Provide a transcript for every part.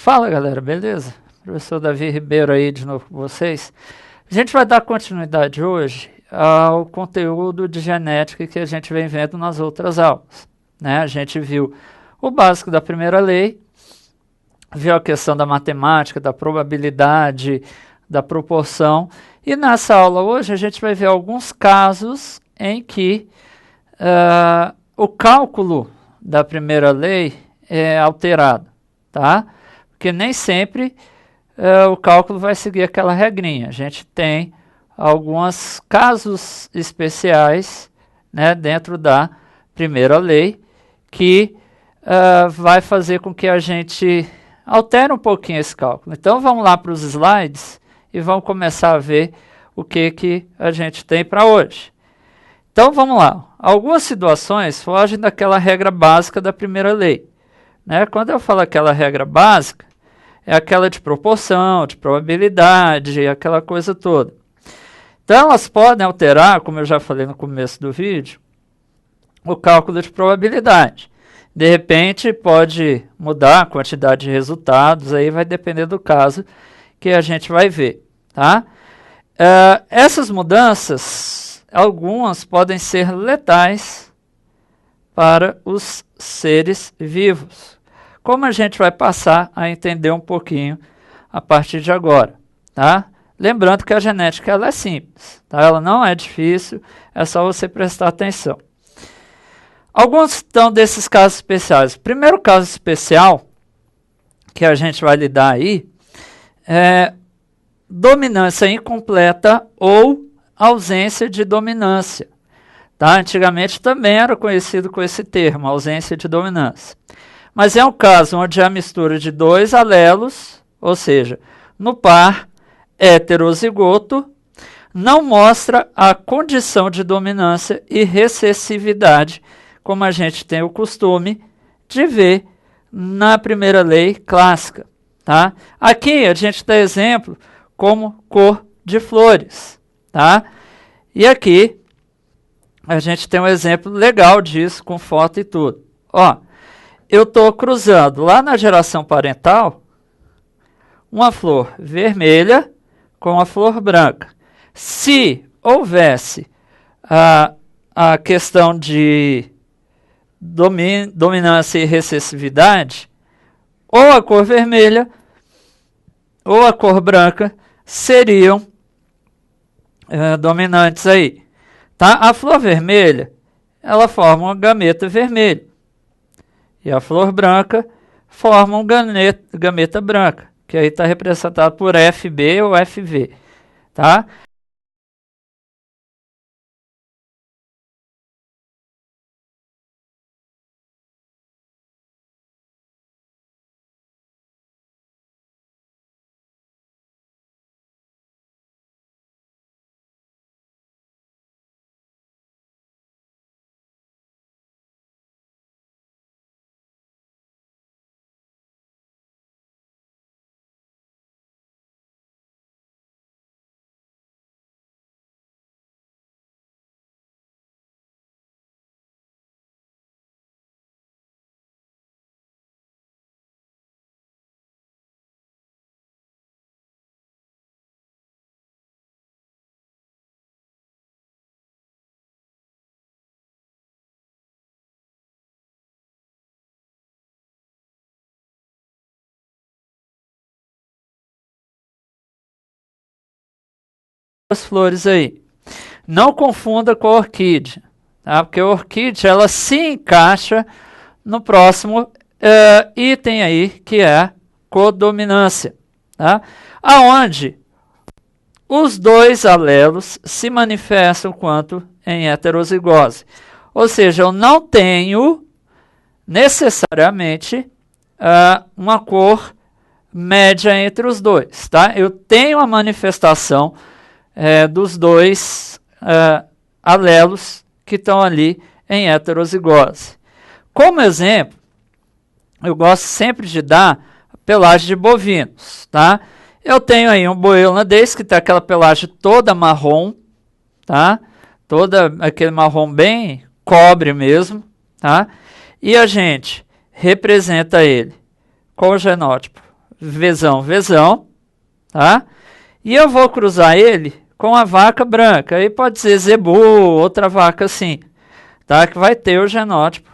Fala galera, beleza? Professor Davi Ribeiro aí de novo com vocês. A gente vai dar continuidade hoje ao conteúdo de genética que a gente vem vendo nas outras aulas, né? A gente viu o básico da primeira lei, viu a questão da matemática, da probabilidade, da proporção, e nessa aula hoje a gente vai ver alguns casos em que o cálculo da primeira lei é alterado, tá? Porque nem sempre o cálculo vai seguir aquela regrinha. A gente tem alguns casos especiais, né, dentro da primeira lei que vai fazer com que a gente altere um pouquinho esse cálculo. Então vamos lá para os slides e vamos começar a ver o que a gente tem para hoje. Então vamos lá. Algumas situações fogem daquela regra básica da primeira lei, né? Quando eu falo aquela regra básica, é aquela de proporção, de probabilidade, aquela coisa toda. Então elas podem alterar, como eu já falei no começo do vídeo, o cálculo de probabilidade. De repente pode mudar a quantidade de resultados, aí vai depender do caso que a gente vai ver, tá? Essas mudanças, algumas podem ser letais para os seres vivos, como a gente vai passar a entender um pouquinho a partir de agora, tá? Lembrando que a genética ela é simples, tá? Ela não é difícil, é só você prestar atenção. Alguns estão desses casos especiais. O primeiro caso especial que a gente vai lidar aí é dominância incompleta ou ausência de dominância. Tá? Antigamente também era conhecido com esse termo, ausência de dominância. Mas é um caso onde a mistura de dois alelos, ou seja, no par heterozigoto, não mostra a condição de dominância e recessividade, como a gente tem o costume de ver na primeira lei clássica. Tá? Aqui a gente dá exemplo como cor de flores. Tá? E aqui a gente tem um exemplo legal disso, com foto e tudo. Ó, eu estou cruzando lá na geração parental uma flor vermelha com a flor branca. Se houvesse a questão de dominância e recessividade, ou a cor vermelha ou a cor branca seriam dominantes aí. Tá? A flor vermelha, ela forma uma gameta vermelha. E a flor branca forma um gameta branca, que aí está representado por FB ou FV. Tá? As flores aí. Não confunda com a orquídea, tá? Porque a orquídea ela se encaixa no próximo item aí, que é codominância, tá? Aonde os dois alelos se manifestam quanto em heterozigose. Ou seja, eu não tenho necessariamente uma cor média entre os dois, tá? Eu tenho a manifestação dos dois alelos que estão ali em heterozigose. Como exemplo, eu gosto sempre de dar a pelagem de bovinos, tá? Eu tenho aí um boi holandês que tem aquela pelagem toda marrom, tá? Toda aquele marrom bem cobre mesmo, tá? E a gente representa ele com o genótipo Vzão, Vzão, tá? E eu vou cruzar ele com a vaca branca. Aí pode ser zebu, outra vaca assim, tá? Que vai ter o genótipo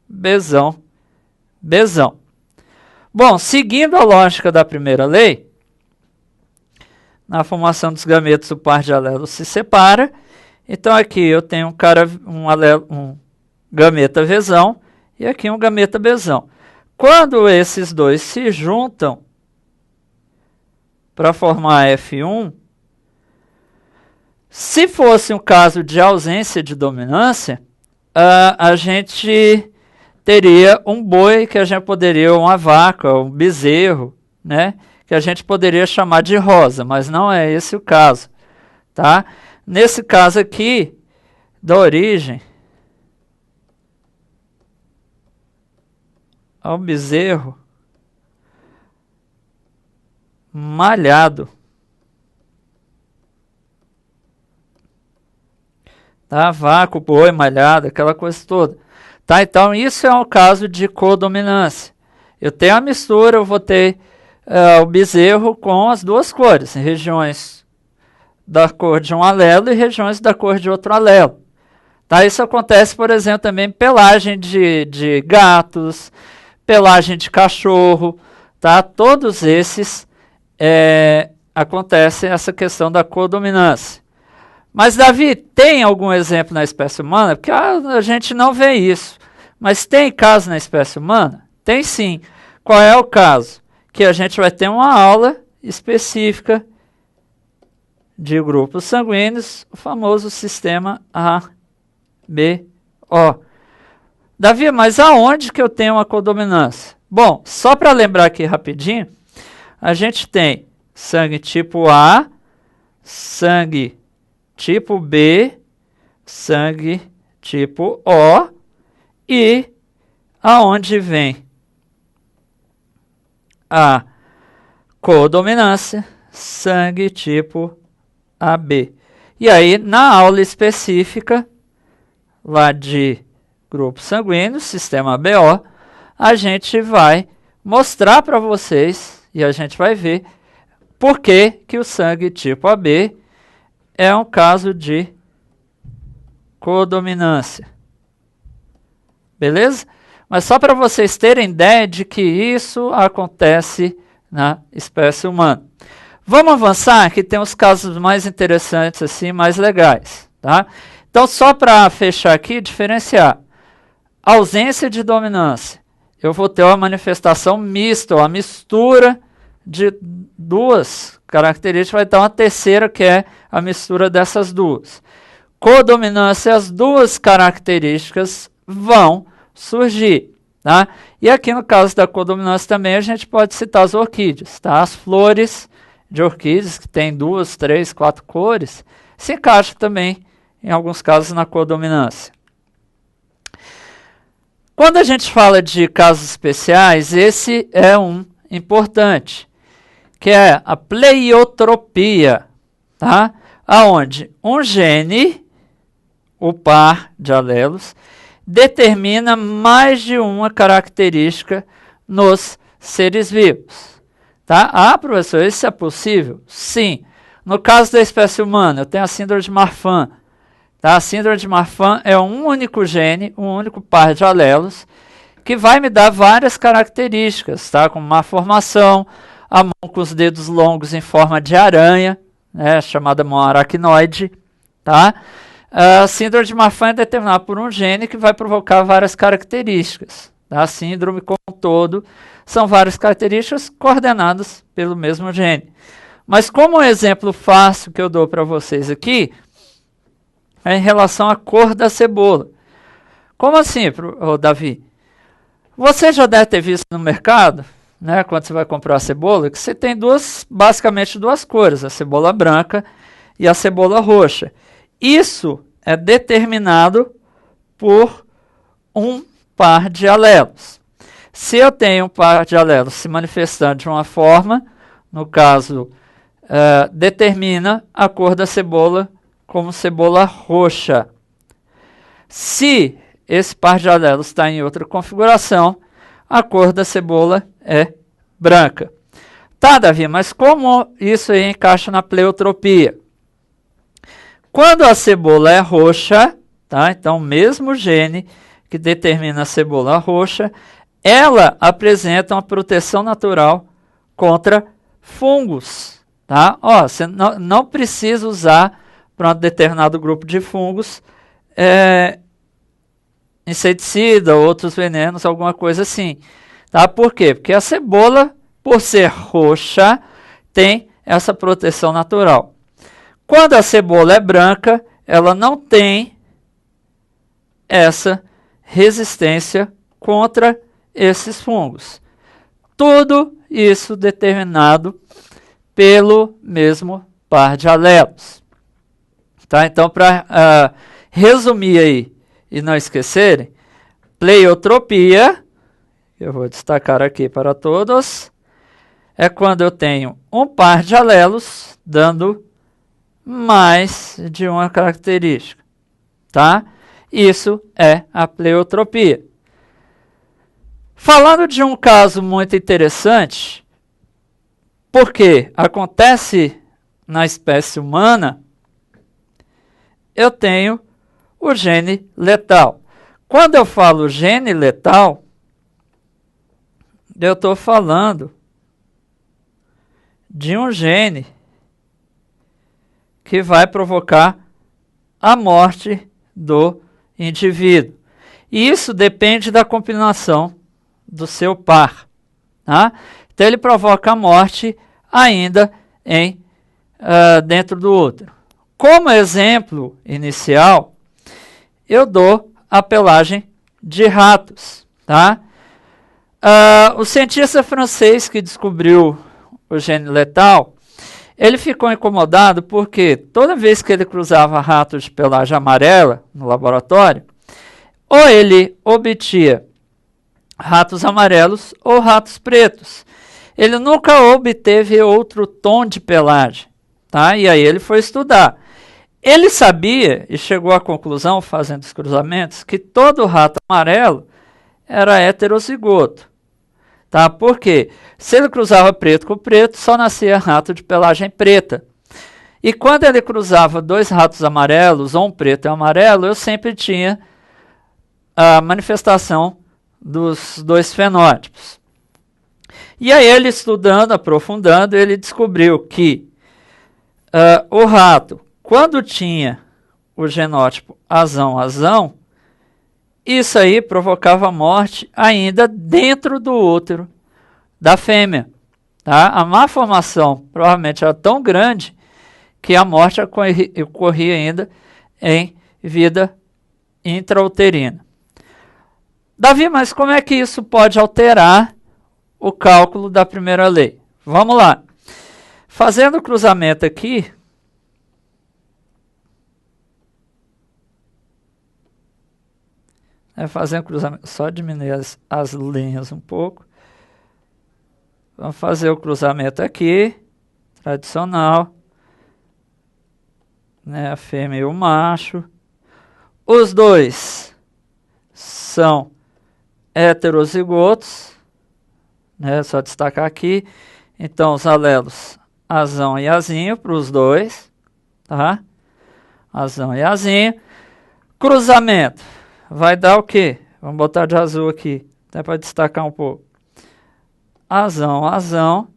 Bzão, Bzão. Bom, seguindo a lógica da primeira lei, na formação dos gametos o par de alelos se separa. Então aqui eu tenho um gameta Vzão e aqui um gameta Bzão. Quando esses dois se juntam para formar F1, se fosse um caso de ausência de dominância, a gente teria um boi que a gente poderia, uma vaca, um bezerro, né, que a gente poderia chamar de rosa, mas não é esse o caso, tá? Nesse caso aqui, da origem ao bezerro malhado, tá? Vaca, boi malhado, aquela coisa toda, tá? Então isso é um caso de codominância. Eu tenho a mistura, eu vou ter o bezerro com as duas cores, em regiões da cor de um alelo e regiões da cor de outro alelo. Tá? Isso acontece, por exemplo, também em pelagem de gatos, pelagem de cachorro, tá? Todos esses acontece essa questão da codominância. Mas, Davi, tem algum exemplo na espécie humana? Porque a gente não vê isso. Mas tem caso na espécie humana? Tem sim. Qual é o caso? Que a gente vai ter uma aula específica de grupos sanguíneos, o famoso sistema A, B, O. Davi, mas aonde que eu tenho uma codominância? Bom, só para lembrar aqui rapidinho, a gente tem sangue tipo A, sangue tipo B, sangue tipo O e aonde vem a codominância, sangue tipo AB. E aí, na aula específica, lá de grupo sanguíneo, sistema BO, a gente vai mostrar para vocês, e a gente vai ver, por que o sangue tipo AB é um caso de codominância. Beleza? Mas só para vocês terem ideia de que isso acontece na espécie humana. Vamos avançar, que tem uns casos mais interessantes, assim, mais legais, tá? Então, só para fechar aqui, diferenciar. Ausência de dominância. Eu vou ter uma manifestação mista, uma mistura de duas características, vai dar uma terceira, que é a mistura dessas duas. Codominância, as duas características vão surgir, tá? E aqui no caso da codominância também a gente pode citar as orquídeas, tá? As flores de orquídeas que tem 2, 3, 4 cores se encaixam também em alguns casos na codominância. Quando a gente fala de casos especiais, esse é um importante, que é a pleiotropia, tá? Aonde um gene, o par de alelos, determina mais de uma característica nos seres vivos. Tá? Professor, isso é possível? Sim. No caso da espécie humana, eu tenho a síndrome de Marfan. Tá? A síndrome de Marfan é um único gene, um único par de alelos, que vai me dar várias características, tá? Como má formação, a mão com os dedos longos em forma de aranha, né? Chamada mão aracnoide, tá? A síndrome de Marfan é determinada por um gene que vai provocar várias características. Tá? A síndrome como um todo são várias características coordenadas pelo mesmo gene. Mas como um exemplo fácil que eu dou para vocês aqui, é em relação à cor da cebola. Como assim, Davi? Você já deve ter visto no mercado, né, quando você vai comprar a cebola, que você tem basicamente duas cores, a cebola branca e a cebola roxa. Isso é determinado por um par de alelos. Se eu tenho um par de alelos se manifestando de uma forma, no caso, determina a cor da cebola como cebola roxa. Se esse par de alelos está em outra configuração, a cor da cebola é branca. Tá, Davi, mas como isso aí encaixa na pleiotropia? Quando a cebola é roxa, tá? Então, o mesmo gene que determina a cebola roxa, ela apresenta uma proteção natural contra fungos, tá? Ó, você não precisa usar para um determinado grupo de fungos inseticida, outros venenos, alguma coisa assim, tá? Por quê? Porque a cebola, por ser roxa, tem essa proteção natural. Quando a cebola é branca, ela não tem essa resistência contra esses fungos. Tudo isso determinado pelo mesmo par de alelos. Tá? Então, para resumir aí e não esquecerem, pleiotropia, eu vou destacar aqui para todos, é quando eu tenho um par de alelos dando mais de uma característica, tá? Isso é a pleiotropia. Falando de um caso muito interessante, porque acontece na espécie humana, eu tenho o gene letal. Quando eu falo gene letal, eu estou falando de um gene que vai provocar a morte do indivíduo. E isso depende da combinação do seu par. Tá? Então ele provoca a morte ainda dentro do útero. Como exemplo inicial, eu dou a pelagem de ratos. Tá? O cientista francês que descobriu o gene letal, ele ficou incomodado porque toda vez que ele cruzava ratos de pelagem amarela no laboratório, ou ele obtinha ratos amarelos ou ratos pretos. Ele nunca obteve outro tom de pelagem. Tá? E aí ele foi estudar. Ele sabia e chegou à conclusão, fazendo os cruzamentos, que todo rato amarelo era heterozigoto. Tá? Por quê? Se ele cruzava preto com preto, só nascia rato de pelagem preta. E quando ele cruzava dois ratos amarelos, ou um preto e um amarelo, eu sempre tinha a manifestação dos dois fenótipos. E aí ele estudando, aprofundando, ele descobriu que o rato, quando tinha o genótipo azão, isso aí provocava morte ainda dentro do útero da fêmea. Tá? A malformação provavelmente era tão grande que a morte ocorria ainda em vida intrauterina. Davi, mas como é que isso pode alterar o cálculo da primeira lei? Vamos lá. Fazendo o cruzamento aqui, fazendo cruzamento, só diminuir as linhas um pouco. Vamos fazer o cruzamento aqui, tradicional, né, a fêmea e o macho. Os dois são heterozigotos, né, só destacar aqui. Então, os alelos azão e azinho para os dois, tá? Azão e azinho. Cruzamento. Vai dar o quê? Vamos botar de azul aqui, até para destacar um pouco. Azão, azinho,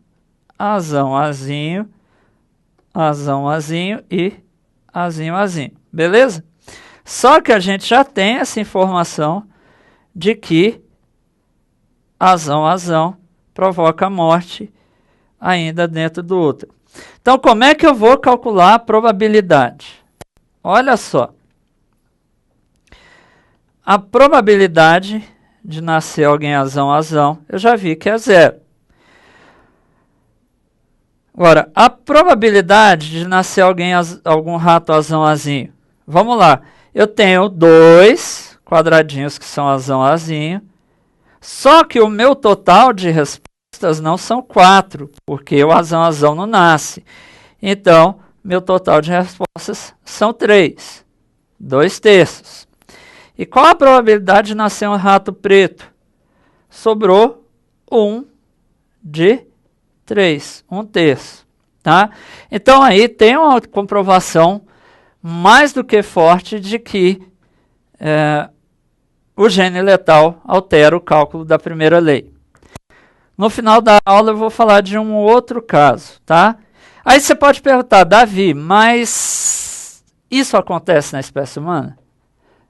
azinho e azinho. Beleza? Só que a gente já tem essa informação de que azão provoca morte ainda dentro do útero. Então, como é que eu vou calcular a probabilidade? Olha só. A probabilidade de nascer alguém azão, eu já vi que é 0. Agora, a probabilidade de nascer algum rato azinho. Vamos lá. Eu tenho 2 quadradinhos que são azinho. Só que o meu total de respostas não são 4, porque o azão não nasce. Então, meu total de respostas são 3. 2/3. E qual a probabilidade de nascer um rato preto? Sobrou 1/3. 3, 1/3, tá? Então aí tem uma comprovação mais do que forte de que o gene letal altera o cálculo da primeira lei. No final da aula eu vou falar de um outro caso, tá? Aí você pode perguntar, Davi, mas isso acontece na espécie humana?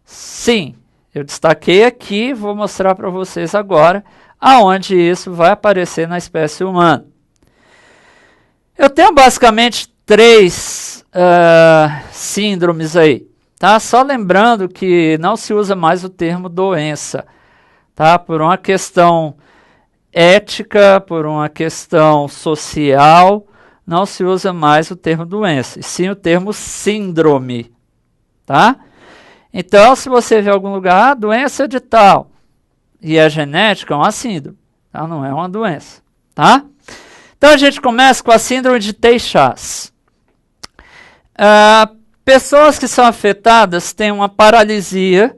Sim, eu destaquei aqui, vou mostrar para vocês agora aonde isso vai aparecer na espécie humana. Eu tenho basicamente 3 síndromes aí, tá? Só lembrando que não se usa mais o termo doença, tá? Por uma questão ética, por uma questão social, não se usa mais o termo doença, e sim o termo síndrome, tá? Então, se você vê em algum lugar, doença de tal, e é genética, é uma síndrome, tá? Não é uma doença, tá? Então, a gente começa com a síndrome de Tay-Sachs. Pessoas que são afetadas têm uma paralisia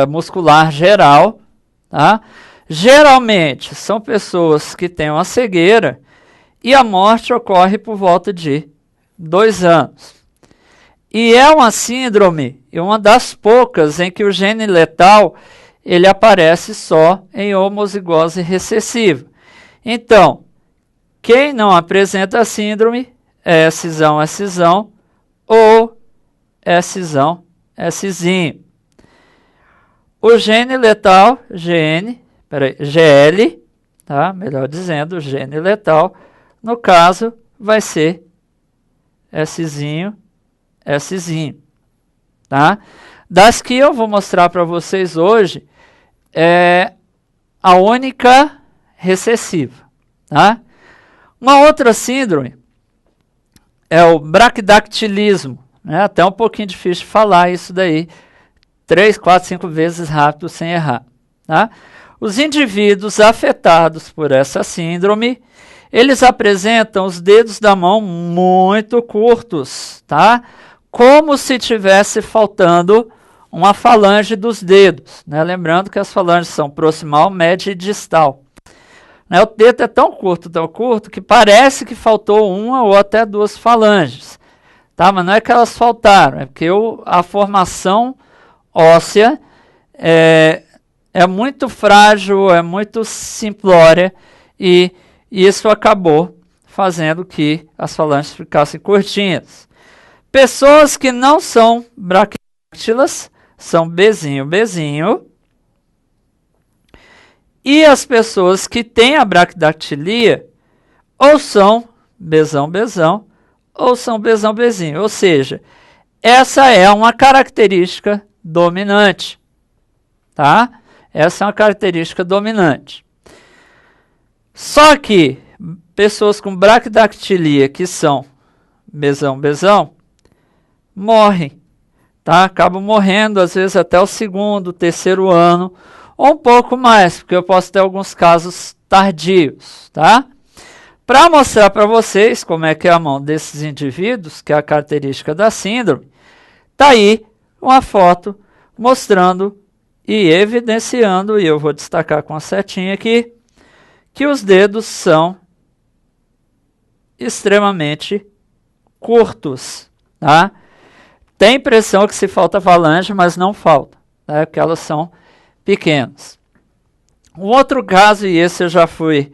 muscular geral, tá? Geralmente, são pessoas que têm uma cegueira e a morte ocorre por volta de 2 anos. E é uma síndrome, uma das poucas em que o gene letal ele aparece só em homozigose recessiva. Então, quem não apresenta a síndrome é Szão, Szão ou Szão, Szinho. O gene letal, GL, tá? Melhor dizendo, o gene letal, no caso, vai ser Szinho, Szinho, tá? Das que eu vou mostrar para vocês hoje, é a única recessiva, tá? Uma outra síndrome é o braquidactilismo, né? Até um pouquinho difícil de falar isso daí, 3, 4, 5 vezes rápido sem errar, tá? Os indivíduos afetados por essa síndrome, eles apresentam os dedos da mão muito curtos, tá? Como se tivesse faltando uma falange dos dedos, né? Lembrando que as falanges são proximal, média e distal. Né? O dedo é tão curto, que parece que faltou uma ou até 2 falanges, tá? Mas não é que elas faltaram, é porque a formação óssea é muito frágil, é muito simplória, e isso acabou fazendo que as falanges ficassem curtinhas. Pessoas que não são braquidáctilas são Bzinho, Bzinho. E as pessoas que têm a braquidactilia ou são Bzão, Bzão, ou são Bzão, Bzinho. Ou seja, essa é uma característica dominante, tá? Essa é uma característica dominante. Só que pessoas com braquidactilia que são Bzão, Bzão, morrem, tá? Acabam morrendo, às vezes até o 2º, 3º ano, ou um pouco mais, porque eu posso ter alguns casos tardios, tá? Para mostrar para vocês como é que é a mão desses indivíduos, que é a característica da síndrome, tá aí uma foto mostrando e evidenciando, e eu vou destacar com a setinha aqui, que os dedos são extremamente curtos, tá? Tem impressão que se falta falange, mas não falta, tá? Porque elas são pequenas. Um outro caso, e esse eu já fui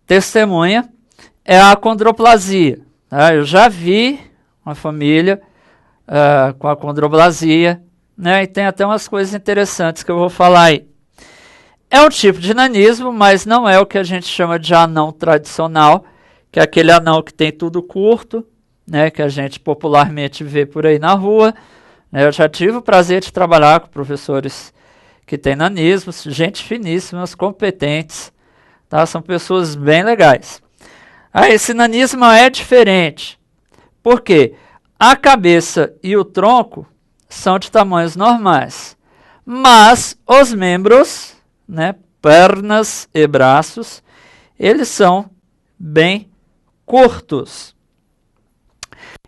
testemunha, é a acondroplasia, tá? Eu já vi uma família com acondroplasia, né? E tem até umas coisas interessantes que eu vou falar aí. É um tipo de nanismo, mas não é o que a gente chama de anão tradicional, que é aquele anão que tem tudo curto, né, que a gente popularmente vê por aí na rua. Eu já tive o prazer de trabalhar com professores que têm nanismo, gente finíssimas, competentes, tá? São pessoas bem legais. Esse nanismo é diferente. Por quê? A cabeça e o tronco são de tamanhos normais, mas os membros, né, pernas e braços, eles são bem curtos.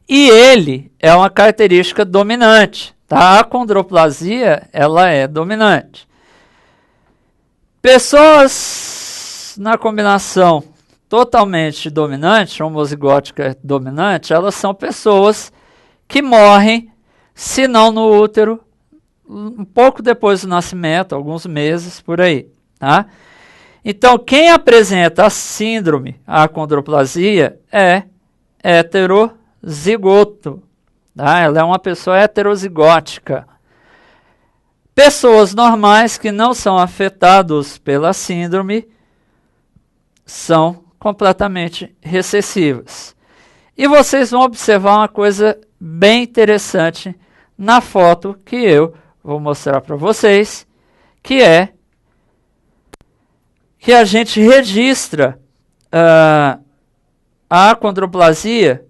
E ele é uma característica dominante, tá? A acondroplasia, ela é dominante. Pessoas pessoas na combinação totalmente dominante, homozigótica dominante, elas são pessoas que morrem, se não no útero, um pouco depois do nascimento, alguns meses por aí, tá? Então, quem apresenta a síndrome, a acondroplasia, é heterozigoto, tá? Ela é uma pessoa heterozigótica. Pessoas normais que não são afetadas pela síndrome são completamente recessivas. E vocês vão observar uma coisa bem interessante na foto que eu vou mostrar para vocês, que é que a gente registra a acondroplasia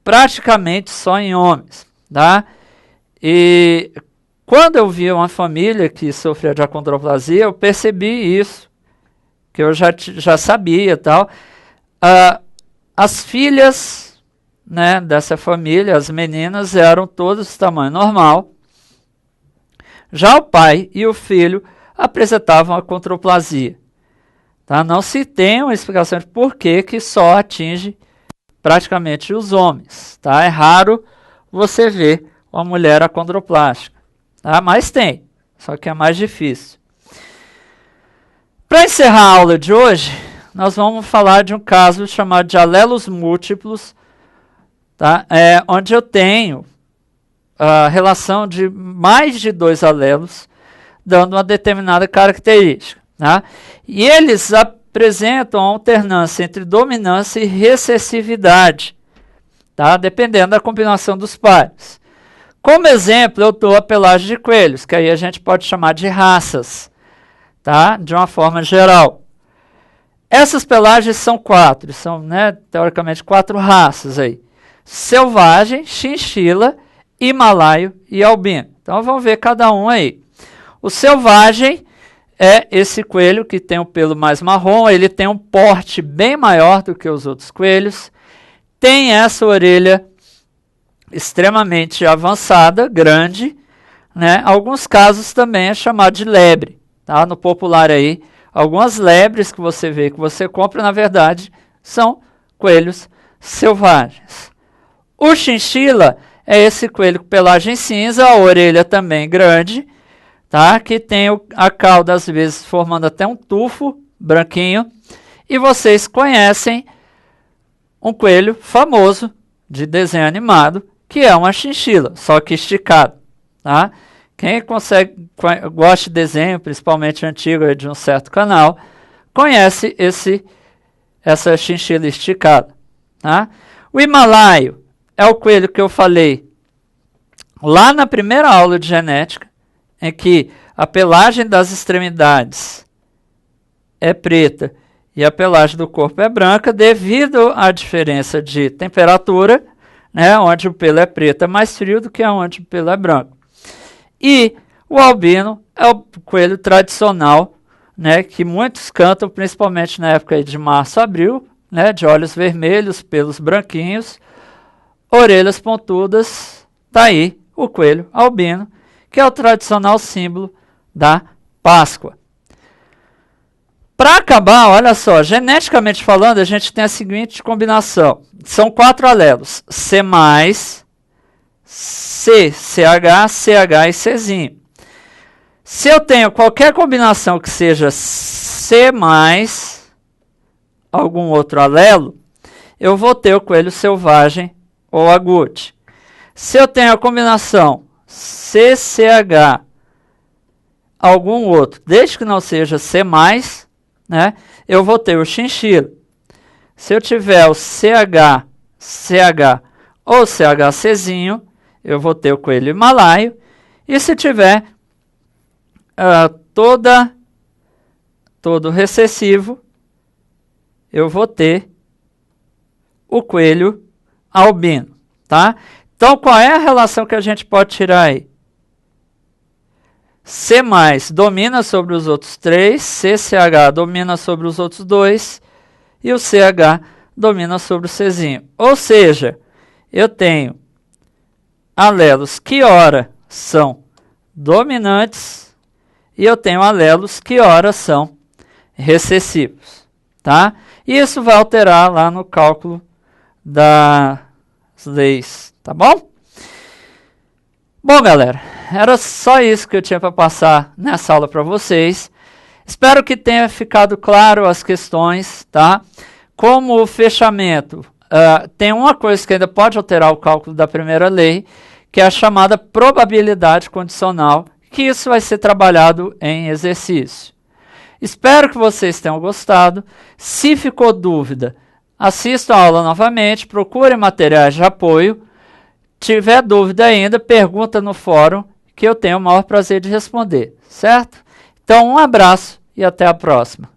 praticamente só em homens, tá? E quando eu vi uma família que sofria de acondroplasia, eu percebi isso, que eu já sabia e tal. As filhas, né, dessa família, as meninas, eram todas de tamanho normal. Já o pai e o filho apresentavam acondroplasia. Tá? Não se tem uma explicação de por que só atinge praticamente os homens. Tá? É raro você ver uma mulher acondroplástica. Tá? Mas tem, só que é mais difícil. Para encerrar a aula de hoje, nós vamos falar de um caso chamado de alelos múltiplos, tá? Onde eu tenho a relação de mais de 2 alelos, dando uma determinada característica. Tá? E eles apresentam a alternância entre dominância e recessividade, tá? Dependendo da combinação dos pares. Como exemplo, eu dou a pelagem de coelhos, que aí a gente pode chamar de raças, tá? De uma forma geral. Essas pelagens são 4, são, né, teoricamente 4 raças aí. Selvagem, chinchila, himalaio e albino. Então vamos ver cada um aí. O selvagem é esse coelho que tem o pelo mais marrom, ele tem um porte bem maior do que os outros coelhos, tem essa orelha extremamente avançada, grande, né? Alguns casos também é chamado de lebre, tá? No popular aí, algumas lebres que você vê, que você compra, na verdade, são coelhos selvagens. O chinchila é esse coelho com pelagem cinza, a orelha também grande, tá? Que tem a cauda, às vezes, formando até um tufo branquinho. E vocês conhecem um coelho famoso de desenho animado, que é uma chinchila, só que esticado, tá? Quem gosta de desenho, principalmente antigo de um certo canal, conhece essa chinchila esticada, tá? O himalaio é o coelho que eu falei lá na primeira aula de genética, em que a pelagem das extremidades é preta e a pelagem do corpo é branca, devido à diferença de temperatura, né, onde o pelo é preto é mais frio do que onde o pelo é branco. E o albino é o coelho tradicional, né, que muitos cantam, principalmente na época de março a abril, né, de olhos vermelhos, pelos branquinhos, orelhas pontudas, tá aí o coelho albino, que é o tradicional símbolo da Páscoa. Para acabar, olha só, geneticamente falando, a gente tem a seguinte combinação. São 4 alelos, C+, C, CH, CH e Czinho. Se eu tenho qualquer combinação que seja C+, algum outro alelo, eu vou ter o coelho selvagem ou agute. Se eu tenho a combinação CCH, algum outro, desde que não seja C+, né, eu vou ter o chinchila. Se eu tiver o CH, CH ou CHCzinho, eu vou ter o coelho himalaio. E se tiver todo recessivo, eu vou ter o coelho albino, tá? Então, qual é a relação que a gente pode tirar aí? C+, domina sobre os outros 3, CCH domina sobre os outros 2 e o CH domina sobre o Czinho. Ou seja, eu tenho alelos que ora são dominantes e eu tenho alelos que ora são recessivos, tá? E isso vai alterar lá no cálculo das leis, tá bom? Bom, galera, era só isso que eu tinha para passar nessa aula para vocês. Espero que tenha ficado claro as questões, tá? Como o fechamento, tem uma coisa que ainda pode alterar o cálculo da primeira lei, que é a chamada probabilidade condicional, que isso vai ser trabalhado em exercício. Espero que vocês tenham gostado. Se ficou dúvida, assistam a aula novamente, procurem materiais de apoio. Tiver dúvida ainda, pergunta no fórum, que eu tenho o maior prazer de responder, certo? Então, um abraço e até a próxima.